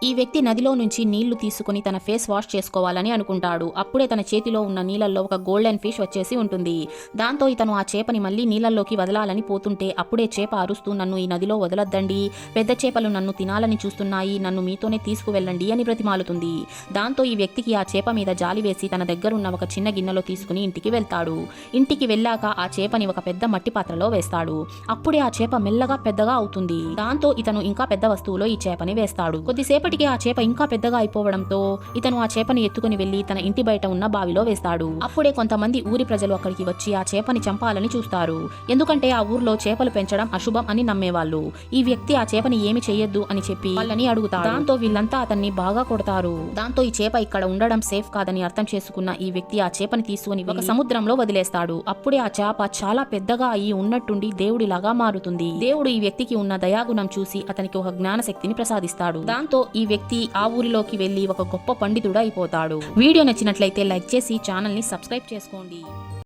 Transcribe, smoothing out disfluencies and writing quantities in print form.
ఈ వ్యక్తి నదిలో నుంచి నీళ్లు తీసుకుని తన ఫేస్ వాష్ చేసుకోవాలని అనుకుంటాడు. అప్పుడే తన చేతిలో ఉన్న నీళ్లలో ఒక గోల్డెన్ ఫిష్ వచ్చేసి ఉంటుంది. దాంతో ఇతను ఆ చేపని మళ్ళీ నీళ్లలోకి వదలాలని పోతుంటే అప్పుడే చేప అరుస్తూ, నన్ను ఈ నదిలో వదలొద్దండి, పెద్ద చేపలు నన్ను తినాలని చూస్తున్నాయి, నన్ను మీతోనే తీసుకువెళ్ళండి అని బ్రతిమాలుతుంది. దాంతో ఈ వ్యక్తికి ఆ చేప మీద జాలి వేసి తన దగ్గరున్న ఒక చిన్న గిన్నెలో తీసుకుని ఇంటికి వెళ్తాడు. ఇంటికి వెళ్ళాక ఆ చేపని ఒక పెద్ద మట్టి పాత్రలో వేస్తాడు. అప్పుడే ఆ చేప మెల్లగా పెద్దగా అవుతుంది. దాంతో ఇతను ఇంకా పెద్ద వస్తువులో ఈ చేపని వేస్తాడు. కొద్దిసేపటికి ఆ చేప ఇంకా పెద్దగా అయిపోవడంతో ఇతను ఆ చేపని ఎత్తుకుని వెళ్లి తన ఇంటి బయట ఉన్న బావిలో వేస్తాడు. అప్పుడే కొంతమంది ఊరి ప్రజలు అక్కడికి వచ్చి ఆ చేపని చంపాలని చూస్తారు. ఎందుకంటే ఆ ఊర్లో చేపలు పెంచడం అశుభం అని నమ్మేవాళ్ళు. ఈ వ్యక్తి ఆ చేపని ఏమి చెయ్యొద్దు అని చెప్పి వాళ్ళని అడుగుతాడు. దాంతో వీళ్ళంతా అతన్ని బాగా కొడతారు. దాంతో ఈ చేప ఇక్కడ ఉండడం సేఫ్ కాదని అర్థం చేసుకున్న ఈ వ్యక్తి ఆ చేపని తీసుకుని ఒక సముద్రంలో వదిలేస్తాడు. అప్పుడే ఆ చేప చాలా పెద్దగా అయి ఉన్నట్టుండి దేవుడిలాగా మారుతుంది. దేవుడు ఈ వ్యక్తికి ఉన్న దయాగుణం చూసి అతనికి ఒక జ్ఞాన శక్తిని ప్రసాదిస్తాడు. దాంతో ఈ వ్యక్తి ఆ ఊరిలోకి వెళ్లి ఒక గొప్ప పండితుడు అయిపోతాడు. వీడియో నచ్చినట్లయితే లైక్ చేసి ఛానల్ ని సబ్స్క్రైబ్ చేసుకోండి.